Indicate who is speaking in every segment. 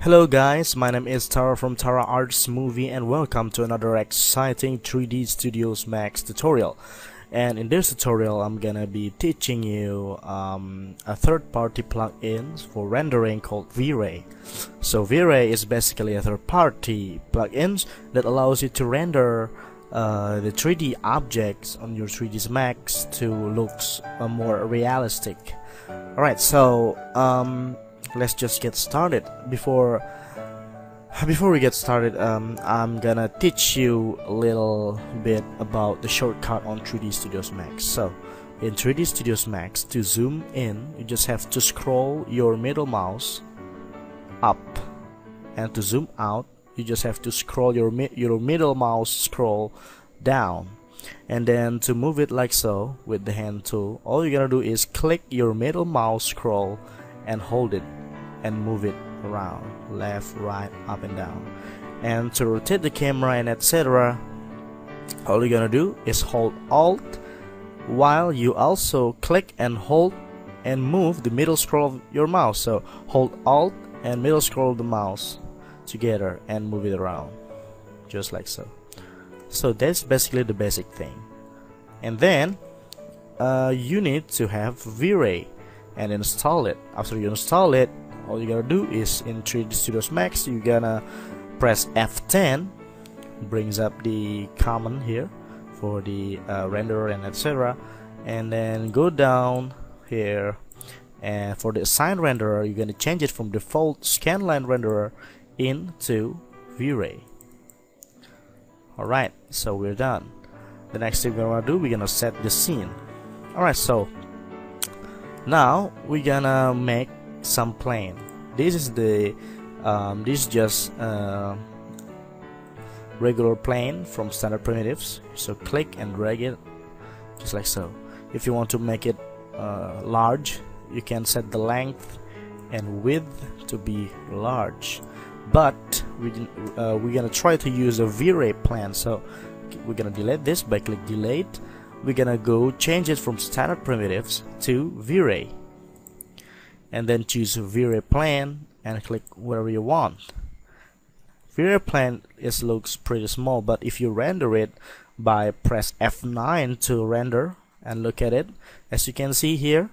Speaker 1: Hello guys, my name is Tara from Tara Arts Movie and welcome to another exciting 3D Studios Max tutorial. And in this tutorial I'm gonna be teaching you a third-party plugin for rendering called V-Ray. So V-Ray is basically a third-party plugin that allows you to render the 3D objects on your 3ds Max to looks more realistic. Alright, so let's just get started. Before we get started, I'm gonna teach you a little bit about the shortcut on 3D Studios Max. So in 3D Studios Max, to zoom in you just have to scroll your middle mouse up, and to zoom out you just have to scroll your middle mouse scroll down. And then to move it like so with the hand tool, all you're gonna do is click your middle mouse scroll and hold it and move it around, left, right, up and down. And to rotate the camera and etc., all you're gonna do is hold Alt while you also click and hold and move the middle scroll of your mouse. So hold Alt and middle scroll of the mouse together and move it around, just like so. So that's basically the basic thing. And then you need to have V-Ray and install it. After you install it, all you gotta do is in 3D Studios Max you're gonna press F10, brings up the command here for the renderer and etc., and then go down here, and for the assign renderer you're gonna change it from default scanline renderer into V-Ray. Alright, so we're done. The next thing we're gonna do, we're gonna set the scene. Alright, so now we're gonna make some plane. This is the this is just regular plane from standard primitives. So click and drag it just like so. If you want to make it large, you can set the length and width to be large, but we're gonna try to use a V-Ray plan. So we're gonna delete this by click delete. We're gonna go change it from standard primitives to V-Ray, and then choose V-Ray plan and click wherever you want. V-Ray plan looks pretty small, but if you render it by press F9 to render and look at it, as you can see here,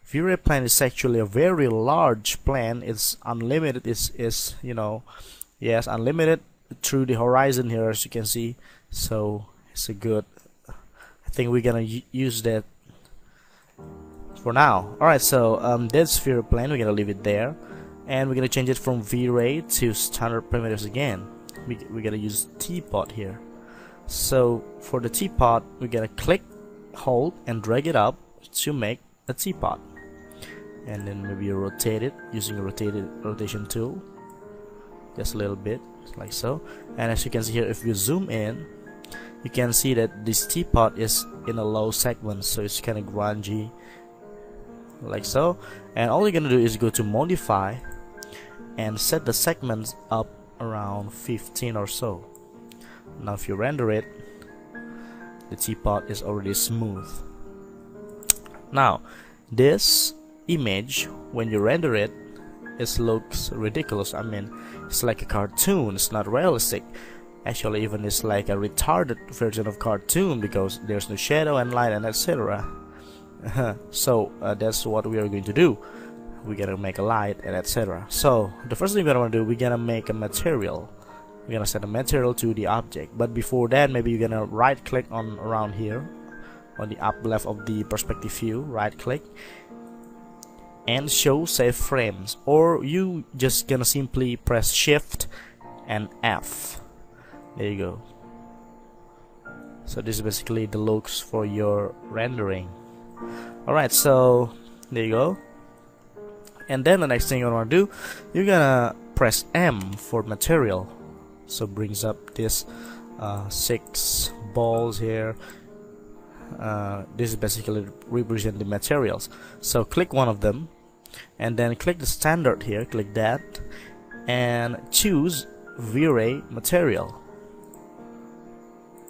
Speaker 1: V-Ray plan is actually a very large plan. It's unlimited. Is you know, yes, unlimited through the horizon here, as you can see. So it's a good, I think we're gonna use that for now. Alright, so that's V-Ray plan. We're gonna leave it there, and we're gonna change it from V-Ray to standard primitives again. We're gonna use teapot here. So for the teapot, we're gonna click, hold and drag it up to make a teapot, and then maybe you rotate it using a rotation tool just a little bit like so. And as you can see here, if you zoom in, you can see that this teapot is in a low segment, so it's kind of grungy like so. And all you're gonna do is go to modify and set the segments up around 15 or so. Now if you render it, the teapot is already smooth. Now this image, when you render it, it looks ridiculous. I mean, it's like a cartoon. It's not realistic. Actually, even it's like a retarded version of cartoon because there's no shadow and light and etc. So that's what we are going to do. We're gonna make a light and etc. So the first thing we're gonna do, we're gonna make a material. We're gonna set a material to the object, but before that, maybe you're gonna right click on around here on the up left of the perspective view, right click and show save frames, or you just gonna simply press shift and F. There you go. So this is basically the looks for your rendering. Alright, so there you go. And then the next thing you want to do, you're gonna press M for material. So brings up this 6 balls here. This is basically represent the materials. So click one of them and then click the standard here, click that and choose V-Ray material.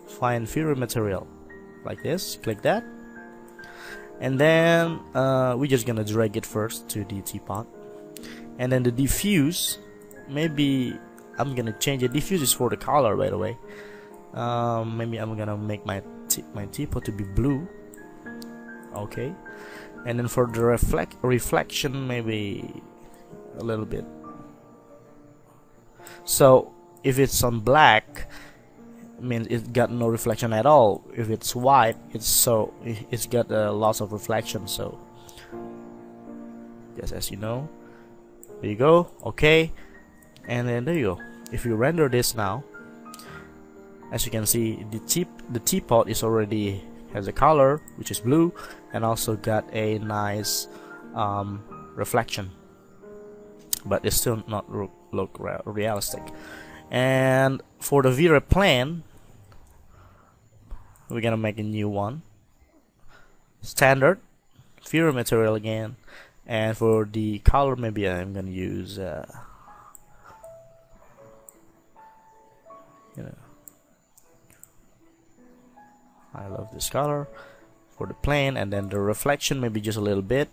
Speaker 1: Find V-Ray material like this, click that, and then we're just gonna drag it first to the teapot, and then the diffuse maybe I'm gonna change it. Diffuse is for the color, by the way. Maybe I'm gonna make my teapot to be blue. Okay, and then for the reflection, maybe a little bit. So if it's on black, means it got no reflection at all. If it's white, it's got a loss of reflection. So just as you know, there you go. Okay, and then there you go. If you render this now, as you can see, the teapot is already has a color which is blue, and also got a nice reflection, but it's still not look realistic. And for the V-Ray plane, we're gonna make a new one, standard V-Ray material again. And for the color, maybe I'm gonna use I love this color for the plane. And then the reflection, maybe just a little bit.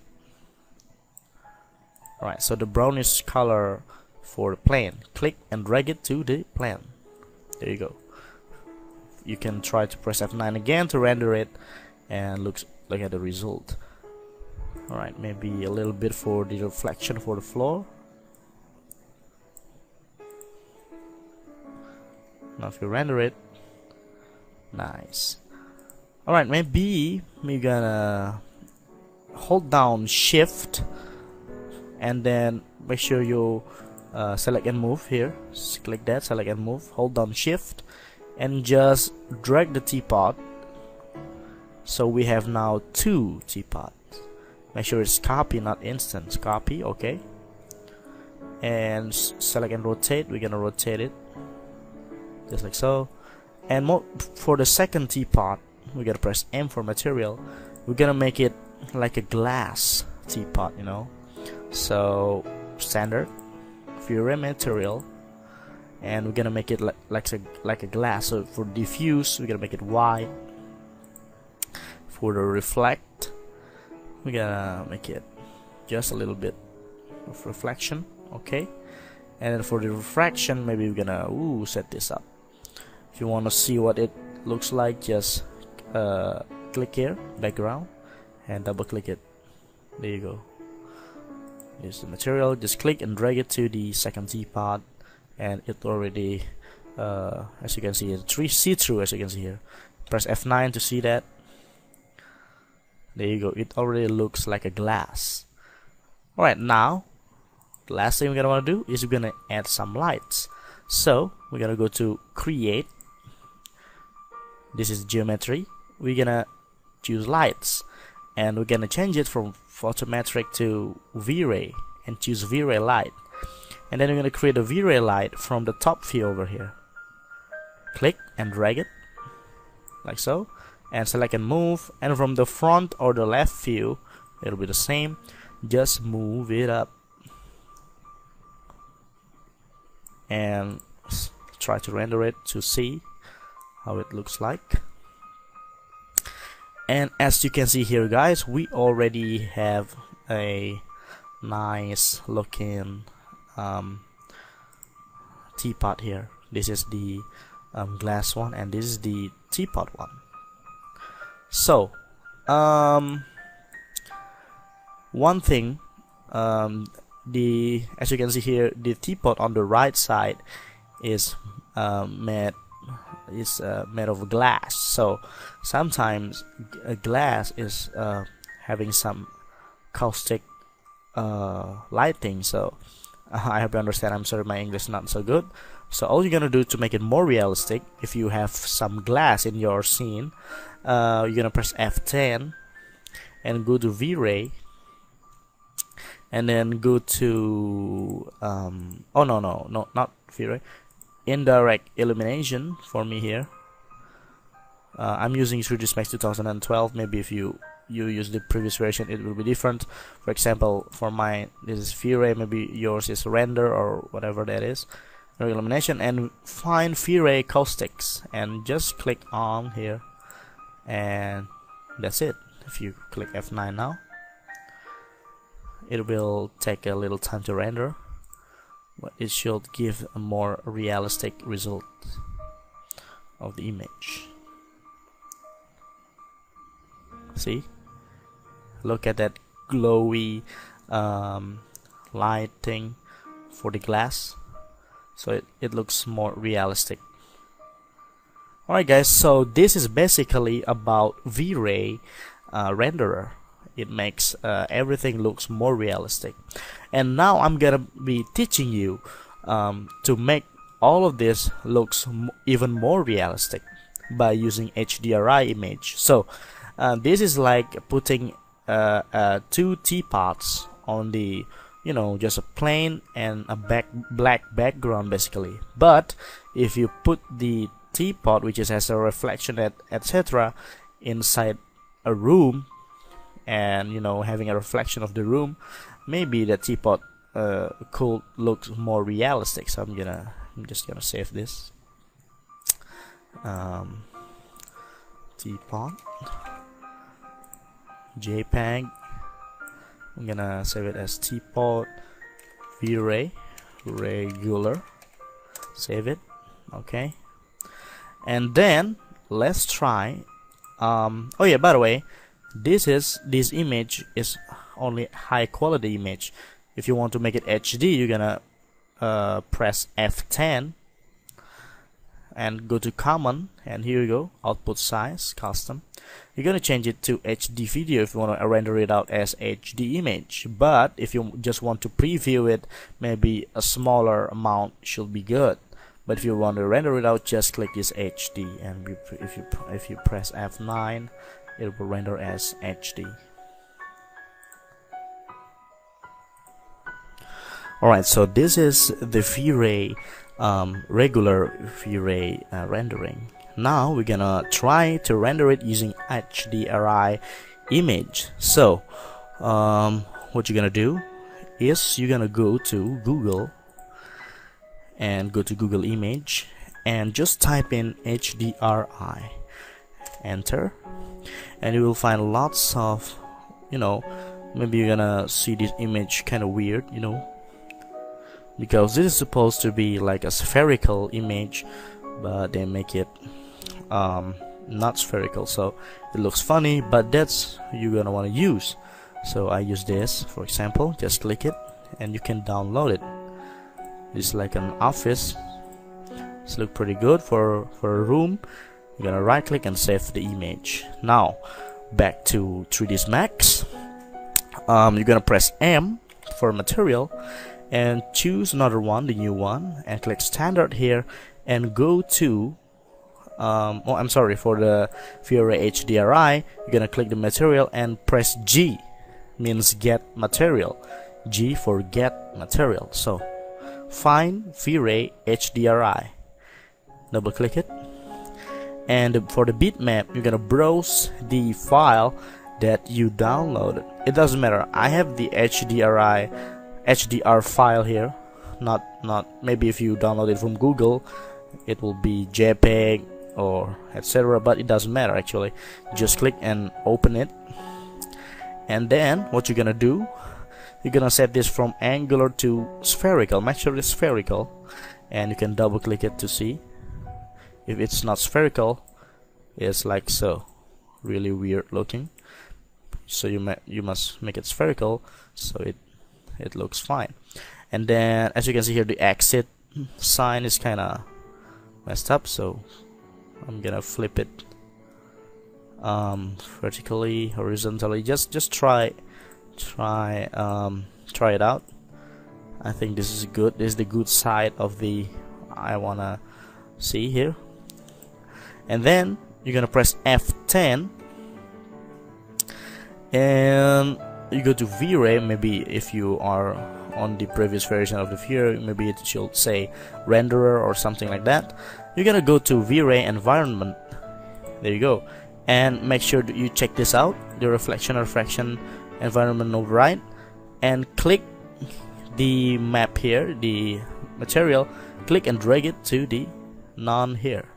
Speaker 1: Alright, so the brownish color for the plane, click and drag it to the plane. There you go. You can try to press F9 again to render it, and look at the result. Alright, maybe a little bit for the reflection for the floor. Now if you render it, nice. Alright, maybe we're gonna hold down shift and then make sure you select and move here. Just click that, select and move, hold down shift, and just drag the teapot. So we have now 2 teapots. Make sure it's copy, not instance. Copy, okay. And select and rotate. We're gonna rotate it just like so. And for the second teapot, we're gonna press M for material. We're gonna make it like a glass teapot, you know. So standard V-Ray material, and we're gonna make it like a glass. So for diffuse, we're gonna make it white. For the reflect, we're gonna make it just a little bit of reflection, okay. And then for the refraction, maybe we're gonna set this up. If you want to see what it looks like, just click here, background, and double click it. There you go. Here's the material. Just click and drag it to the second teapot, and it already, as you can see, it's see-through. As you can see here, press F9 to see that. There you go. It already looks like a glass. Alright, now the last thing we're gonna want to do is we're gonna add some lights. So we're gonna go to create. This is geometry. We're gonna choose lights, and we're gonna change it from photometric to V-Ray, and choose V-Ray light. And then we're gonna create a V-Ray light from the top view over here. Click and drag it like so, and select and move. And from the front or the left view, it'll be the same. Just move it up and try to render it to see how it looks like. And as you can see here, guys, we already have a nice looking teapot here. This is the glass one, and this is the teapot one. So one thing, as you can see here, the teapot on the right side is made of glass. So sometimes a glass is having some caustic lighting. So I hope you understand. I'm sorry, my English is not so good. So all you're gonna do to make it more realistic, if you have some glass in your scene, you're gonna press F10 and go to V-Ray, and then go to not V-Ray, indirect illumination for me here. I'm using 3ds Max 2012. Maybe if you use the previous version, it will be different. For example, for mine, this is V-Ray. Maybe yours is render or whatever that is. Illumination, and find V-Ray caustics, and just click on here, and that's it. If you click F9 now, it will take a little time to render. but it should give a more realistic result of the image. See, look at that glowy lighting for the glass, so it looks more realistic. Alright guys, so this is basically about V-Ray renderer. It makes everything looks more realistic. And now I'm gonna be teaching you to make all of this looks even more realistic by using HDRI image. So this is like putting two teapots on the, you know, just a plain and a black background basically. But if you put the teapot, which has a reflection etc., inside a room, and you know, having a reflection of the room, maybe the teapot could look more realistic. So I'm just gonna save this teapot JPEG. I'm gonna save it as teapot V-Ray regular. Save it. Okay. And then let's try. Oh yeah, by the way, this image is only high quality image. If you want to make it HD, you're gonna press F10 and go to common, and here you go, output size, custom. You're gonna change it to HD video if you want to render it out as HD image. But if you just want to preview it, maybe a smaller amount should be good. But if you want to render it out, just click this HD, and if you press F9, it will render as HD. Alright, so this is the V-Ray regular V-Ray rendering. Now we're gonna try to render it using HDRI image. So what you're gonna do is you're gonna go to Google and go to Google Image and just type in HDRI, enter, and you will find lots of, you know, maybe you're gonna see this image kind of weird, you know, because this is supposed to be like a spherical image, but they make it not spherical, so it looks funny, but that's you're gonna want to use. So I use this, for example. Just click it and you can download it. It's like an office. It's look pretty good for a room. You're gonna right click and save the image. Now back to 3ds Max. You're gonna press M for material and choose another one, the new one, and click standard here and go to oh, I'm sorry, for the V-Ray HDRI, you're gonna click the material and press G, means get material. G for get material. So find V-Ray HDRI, double click it, and for the bitmap you're gonna browse the file that you downloaded. It doesn't matter, I have the HDR file here, not maybe if you download it from Google it will be JPEG or etc., but it doesn't matter actually. Just click and open it, and then what you're gonna do, you're gonna set this from angular to spherical. Make sure it's spherical, and you can double click it to see. If it's not spherical, it's like so, really weird looking. So you must make it spherical so it looks fine. And then as you can see here, the exit sign is kinda messed up, so I'm gonna flip it vertically, horizontally. Just try it out. I think this is good. This is the good side of the I wanna see here. And then you're gonna press F10 and you go to V-Ray. Maybe if you are on the previous version of the V-Ray, maybe it should say renderer or something like that. You're gonna go to V-Ray environment, there you go, and make sure that you check this out, the reflection environment override, and click the map here, the material, click and drag it to the none here,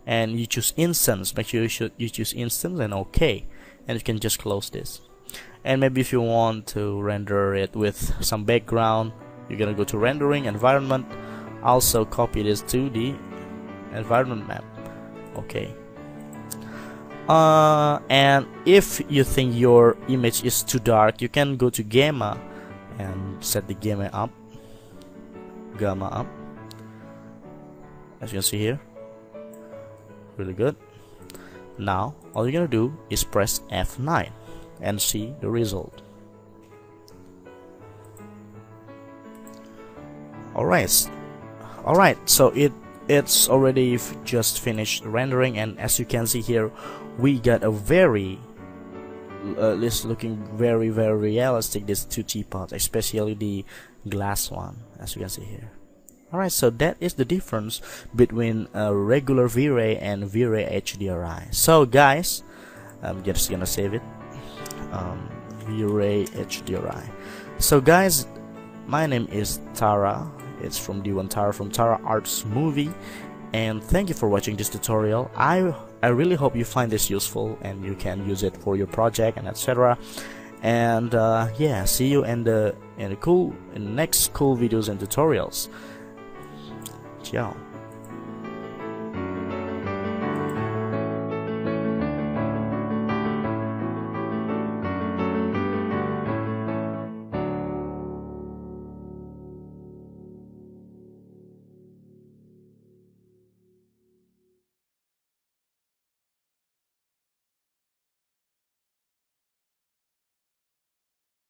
Speaker 1: and you choose instance. Make sure you choose instance and OK, and you can just close this. And maybe if you want to render it with some background, you're gonna go to rendering, environment, also copy this to the environment map. Okay. And if you think your image is too dark, you can go to gamma and set the gamma up, as you can see here. Really good. Now all you're gonna do is press F9 and see the result. Alright, so it's already just finished rendering, and as you can see here, we got a very this looking very realistic, these two teapots, especially the glass one, as you can see here. Alright, so that is the difference between a regular V-Ray and V-Ray HDRI. So guys, I'm just gonna save it, V-Ray HDRI. So guys, my name is Tara. It's from D1 Tara, from Tara Arts Movie, and thank you for watching this tutorial. I really hope you find this useful and you can use it for your project and etc. And yeah, see you in the next cool videos and tutorials. Ciao.